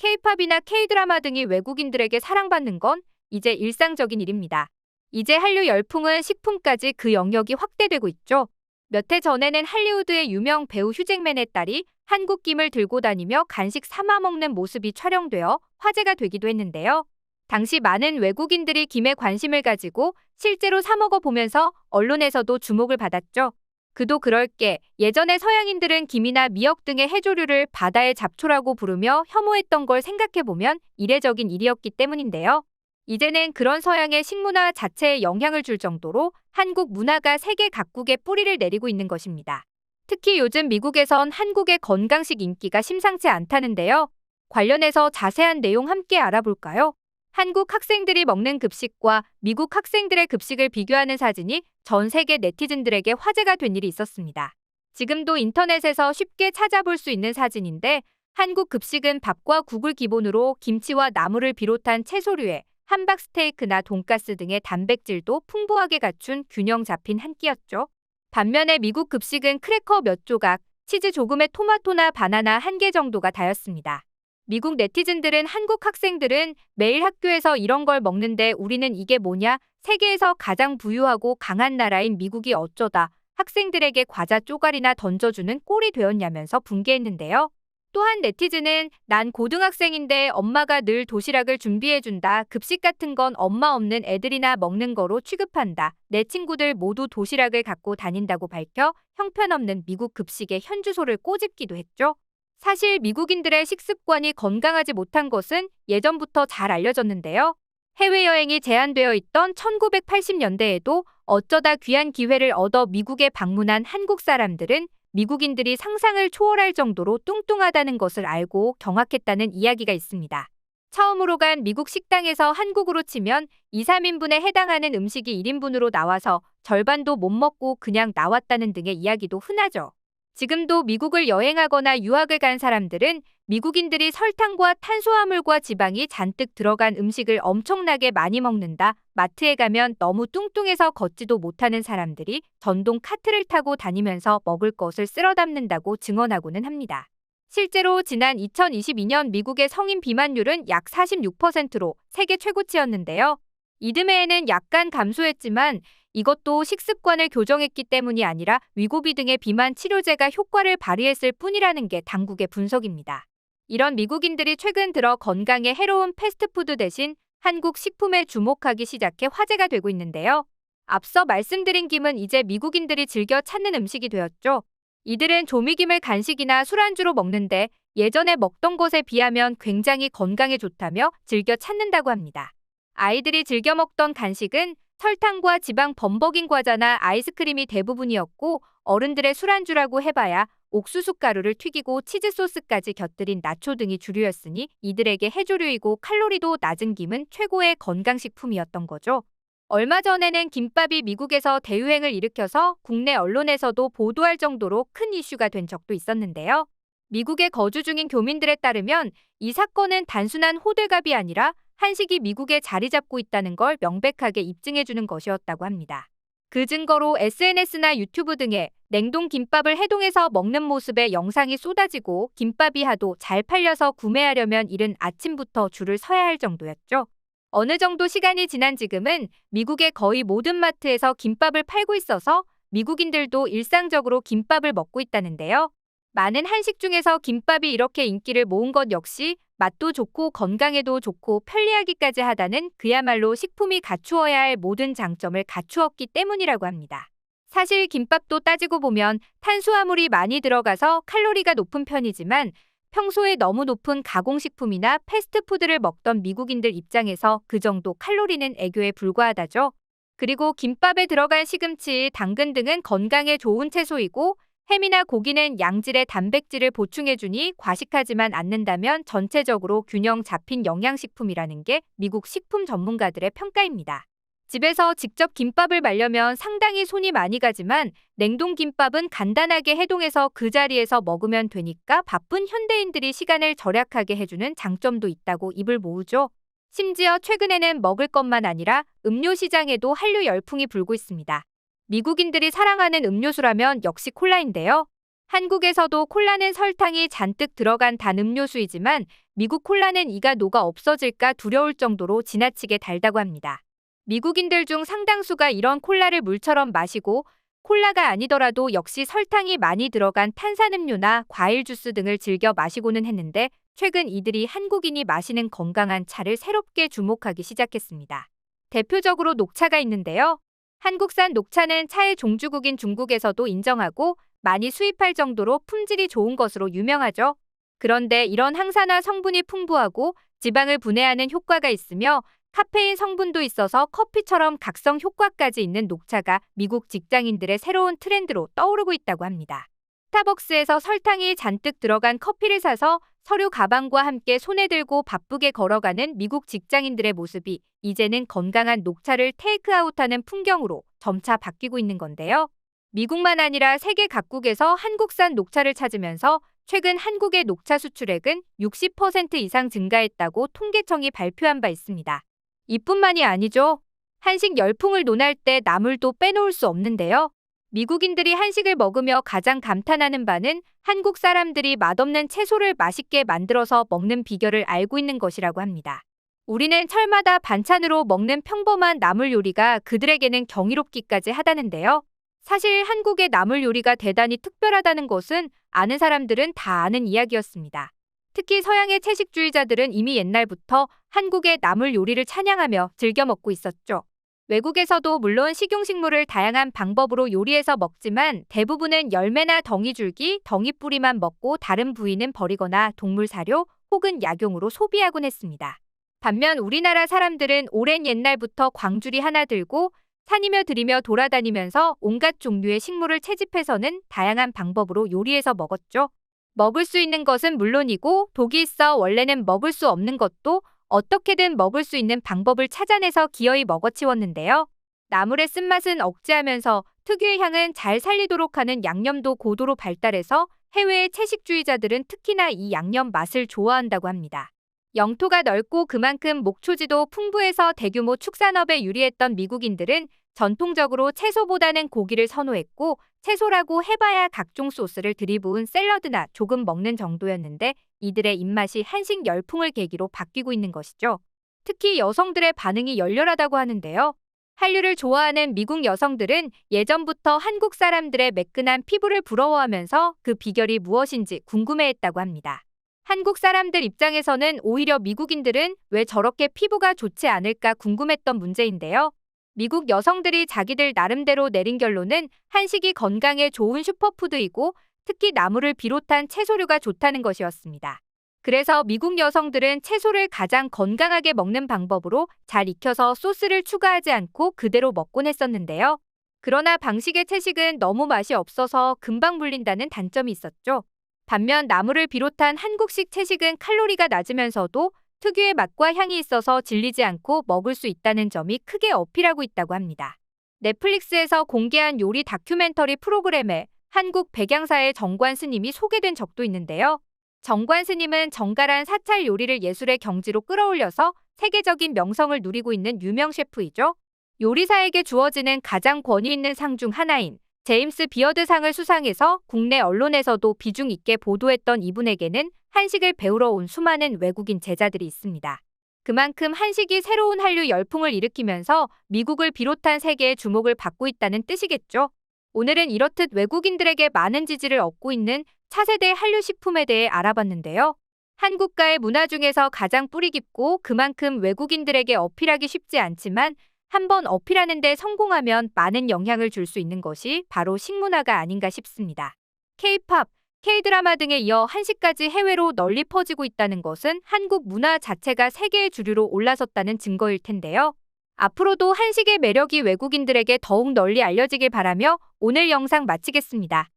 K-팝이나 K-드라마 등이 외국인들에게 사랑받는 건 이제 일상적인 일입니다. 이제 한류 열풍은 식품까지 그 영역이 확대되고 있죠. 몇 해 전에는 할리우드의 유명 배우 휴잭맨의 딸이 한국 김을 들고 다니며 간식 삼아 먹는 모습이 촬영되어 화제가 되기도 했는데요. 당시 많은 외국인들이 김에 관심을 가지고 실제로 사 먹어 보면서 언론에서도 주목을 받았죠. 그도 그럴 게 예전에 서양인들은 김이나 미역 등의 해조류를 바다의 잡초라고 부르며 혐오했던 걸 생각해보면 이례적인 일이었기 때문인데요. 이제는 그런 서양의 식문화 자체에 영향을 줄 정도로 한국 문화가 세계 각국에 뿌리를 내리고 있는 것입니다. 특히 요즘 미국에선 한국의 건강식 인기가 심상치 않다는데요. 관련해서 자세한 내용 함께 알아볼까요? 한국 학생들이 먹는 급식과 미국 학생들의 급식을 비교하는 사진이 전 세계 네티즌들에게 화제가 된 일이 있었습니다. 지금도 인터넷에서 쉽게 찾아볼 수 있는 사진인데 한국 급식은 밥과 국을 기본으로 김치와 나물을 비롯한 채소류에 함박 스테이크나 돈가스 등의 단백질도 풍부하게 갖춘 균형 잡힌 한 끼였죠. 반면에 미국 급식은 크래커 몇 조각, 치즈 조금의 토마토나 바나나 한 개 정도가 다였습니다. 미국 네티즌들은 한국 학생들은 매일 학교에서 이런 걸 먹는데 우리는 이게 뭐냐? 세계에서 가장 부유하고 강한 나라인 미국이 어쩌다 학생들에게 과자 쪼가리나 던져주는 꼴이 되었냐면서 분개했는데요. 또한 네티즌은 난 고등학생인데 엄마가 늘 도시락을 준비해준다. 급식 같은 건 엄마 없는 애들이나 먹는 거로 취급한다. 내 친구들 모두 도시락을 갖고 다닌다고 밝혀 형편없는 미국 급식의 현주소를 꼬집기도 했죠. 사실 미국인들의 식습관이 건강하지 못한 것은 예전부터 잘 알려졌는데요. 해외여행이 제한되어 있던 1980년대에도 어쩌다 귀한 기회를 얻어 미국에 방문한 한국 사람들은 미국인들이 상상을 초월할 정도로 뚱뚱하다는 것을 알고 경악했다는 이야기가 있습니다. 처음으로 간 미국 식당에서 한국으로 치면 2, 3인분에 해당하는 음식이 1인분으로 나와서 절반도 못 먹고 그냥 나왔다는 등의 이야기도 흔하죠. 지금도 미국을 여행하거나 유학을 간 사람들은 미국인들이 설탕과 탄수화물과 지방이 잔뜩 들어간 음식을 엄청나게 많이 먹는다. 마트에 가면 너무 뚱뚱해서 걷지도 못하는 사람들이 전동 카트를 타고 다니면서 먹을 것을 쓸어 담는다고 증언하고는 합니다. 실제로 지난 2022년 미국의 성인 비만율은 약 46%로 세계 최고치였는데요. 이듬해에는 약간 감소했지만 이것도 식습관을 교정했기 때문이 아니라 위고비 등의 비만 치료제가 효과를 발휘했을 뿐이라는 게 당국의 분석입니다. 이런 미국인들이 최근 들어 건강에 해로운 패스트푸드 대신 한국 식품에 주목하기 시작해 화제가 되고 있는데요. 앞서 말씀드린 김은 이제 미국인들이 즐겨 찾는 음식이 되었죠. 이들은 조미김을 간식이나 술안주로 먹는데 예전에 먹던 것에 비하면 굉장히 건강에 좋다며 즐겨 찾는다고 합니다. 아이들이 즐겨 먹던 간식은 설탕과 지방 범벅인 과자나 아이스크림이 대부분이었고 어른들의 술안주라고 해봐야 옥수수 가루를 튀기고 치즈 소스까지 곁들인 나초 등이 주류였으니 이들에게 해조류이고 칼로리도 낮은 김은 최고의 건강식품이었던 거죠. 얼마 전에는 김밥이 미국에서 대유행을 일으켜서 국내 언론에서도 보도할 정도로 큰 이슈가 된 적도 있었는데요. 미국에 거주 중인 교민들에 따르면 이 사건은 단순한 호들갑이 아니라 한식이 미국에 자리 잡고 있다는 걸 명백하게 입증해주는 것이었다고 합니다. 그 증거로 SNS나 유튜브 등에 냉동 김밥을 해동해서 먹는 모습의 영상이 쏟아지고 김밥이 하도 잘 팔려서 구매하려면 이른 아침부터 줄을 서야 할 정도였죠. 어느 정도 시간이 지난 지금은 미국의 거의 모든 마트에서 김밥을 팔고 있어서 미국인들도 일상적으로 김밥을 먹고 있다는데요. 많은 한식 중에서 김밥이 이렇게 인기를 모은 것 역시 맛도 좋고 건강에도 좋고 편리하기까지 하다는 그야말로 식품이 갖추어야 할 모든 장점을 갖추었기 때문이라고 합니다. 사실 김밥도 따지고 보면 탄수화물이 많이 들어가서 칼로리가 높은 편이지만 평소에 너무 높은 가공식품이나 패스트푸드를 먹던 미국인들 입장에서 그 정도 칼로리는 애교에 불과하다죠. 그리고 김밥에 들어간 시금치, 당근 등은 건강에 좋은 채소이고 햄이나 고기는 양질의 단백질을 보충해주니 과식하지만 않는다면 전체적으로 균형 잡힌 영양식품이라는 게 미국 식품 전문가들의 평가입니다. 집에서 직접 김밥을 말려면 상당히 손이 많이 가지만 냉동 김밥은 간단하게 해동해서 그 자리에서 먹으면 되니까 바쁜 현대인들이 시간을 절약하게 해주는 장점도 있다고 입을 모으죠. 심지어 최근에는 먹을 것만 아니라 음료 시장에도 한류 열풍이 불고 있습니다. 미국인들이 사랑하는 음료수라면 역시 콜라인데요. 한국에서도 콜라는 설탕이 잔뜩 들어간 단 음료수이지만 미국 콜라는 이가 녹아 없어질까 두려울 정도로 지나치게 달다고 합니다. 미국인들 중 상당수가 이런 콜라를 물처럼 마시고 콜라가 아니더라도 역시 설탕이 많이 들어간 탄산음료나 과일 주스 등을 즐겨 마시고는 했는데 최근 이들이 한국인이 마시는 건강한 차를 새롭게 주목하기 시작했습니다. 대표적으로 녹차가 있는데요. 한국산 녹차는 차의 종주국인 중국에서도 인정하고 많이 수입할 정도로 품질이 좋은 것으로 유명하죠. 그런데 이런 항산화 성분이 풍부하고 지방을 분해하는 효과가 있으며 카페인 성분도 있어서 커피처럼 각성 효과까지 있는 녹차가 미국 직장인들의 새로운 트렌드로 떠오르고 있다고 합니다. 스타벅스에서 설탕이 잔뜩 들어간 커피를 사서 서류 가방과 함께 손에 들고 바쁘게 걸어가는 미국 직장인들의 모습이 이제는 건강한 녹차를 테이크아웃하는 풍경으로 점차 바뀌고 있는 건데요. 미국만 아니라 세계 각국에서 한국산 녹차를 찾으면서 최근 한국의 녹차 수출액은 60% 이상 증가했다고 통계청이 발표한 바 있습니다. 이뿐만이 아니죠. 한식 열풍을 논할 때 나물도 빼놓을 수 없는데요. 미국인들이 한식을 먹으며 가장 감탄하는 바는 한국 사람들이 맛없는 채소를 맛있게 만들어서 먹는 비결을 알고 있는 것이라고 합니다. 우리는 철마다 반찬으로 먹는 평범한 나물 요리가 그들에게는 경이롭기까지 하다는데요. 사실 한국의 나물 요리가 대단히 특별하다는 것은 아는 사람들은 다 아는 이야기였습니다. 특히 서양의 채식주의자들은 이미 옛날부터 한국의 나물 요리를 찬양하며 즐겨 먹고 있었죠. 외국에서도 물론 식용식물을 다양한 방법으로 요리해서 먹지만 대부분은 열매나 덩이줄기, 덩이뿌리만 먹고 다른 부위는 버리거나 동물 사료 혹은 약용으로 소비하곤 했습니다. 반면 우리나라 사람들은 오랜 옛날부터 광주리 하나 들고 산이며 들이며 돌아다니면서 온갖 종류의 식물을 채집해서는 다양한 방법으로 요리해서 먹었죠. 먹을 수 있는 것은 물론이고 독이 있어 원래는 먹을 수 없는 것도 어떻게든 먹을 수 있는 방법을 찾아내서 기어이 먹어치웠는데요. 나물의 쓴맛은 억제하면서 특유의 향은 잘 살리도록 하는 양념도 고도로 발달해서 해외의 채식주의자들은 특히나 이 양념 맛을 좋아한다고 합니다. 영토가 넓고 그만큼 목초지도 풍부해서 대규모 축산업에 유리했던 미국인들은 전통적으로 채소보다는 고기를 선호했고 채소라고 해봐야 각종 소스를 들이부은 샐러드나 조금 먹는 정도였는데 이들의 입맛이 한식 열풍을 계기로 바뀌고 있는 것이죠. 특히 여성들의 반응이 열렬하다고 하는데요. 한류를 좋아하는 미국 여성들은 예전부터 한국 사람들의 매끈한 피부를 부러워하면서 그 비결이 무엇인지 궁금해했다고 합니다. 한국 사람들 입장에서는 오히려 미국인들은 왜 저렇게 피부가 좋지 않을까 궁금했던 문제인데요. 미국 여성들이 자기들 나름대로 내린 결론은 한식이 건강에 좋은 슈퍼푸드이고 특히 나물을 비롯한 채소류가 좋다는 것이었습니다. 그래서 미국 여성들은 채소를 가장 건강하게 먹는 방법으로 잘 익혀서 소스를 추가하지 않고 그대로 먹곤 했었는데요. 그러나 방식의 채식은 너무 맛이 없어서 금방 물린다는 단점이 있었죠. 반면 나물을 비롯한 한국식 채식은 칼로리가 낮으면서도 특유의 맛과 향이 있어서 질리지 않고 먹을 수 있다는 점이 크게 어필하고 있다고 합니다. 넷플릭스에서 공개한 요리 다큐멘터리 프로그램에 한국 백양사의 정관 스님이 소개된 적도 있는데요. 정관 스님은 정갈한 사찰 요리를 예술의 경지로 끌어올려서 세계적인 명성을 누리고 있는 유명 셰프이죠. 요리사에게 주어지는 가장 권위 있는 상 중 하나인 제임스 비어드상을 수상해서 국내 언론에서도 비중 있게 보도했던 이분에게는 한식을 배우러 온 수많은 외국인 제자들이 있습니다. 그만큼 한식이 새로운 한류 열풍을 일으키면서 미국을 비롯한 세계의 주목을 받고 있다는 뜻이겠죠. 오늘은 이렇듯 외국인들에게 많은 지지를 얻고 있는 차세대 한류 식품에 대해 알아봤는데요. 한국가의 문화 중에서 가장 뿌리 깊고 그만큼 외국인들에게 어필하기 쉽지 않지만 한번 어필하는 데 성공하면 많은 영향을 줄 수 있는 것이 바로 식문화가 아닌가 싶습니다. K-팝, K-드라마 등에 이어 한식까지 해외로 널리 퍼지고 있다는 것은 한국 문화 자체가 세계의 주류로 올라섰다는 증거일 텐데요. 앞으로도 한식의 매력이 외국인들에게 더욱 널리 알려지길 바라며 오늘 영상 마치겠습니다.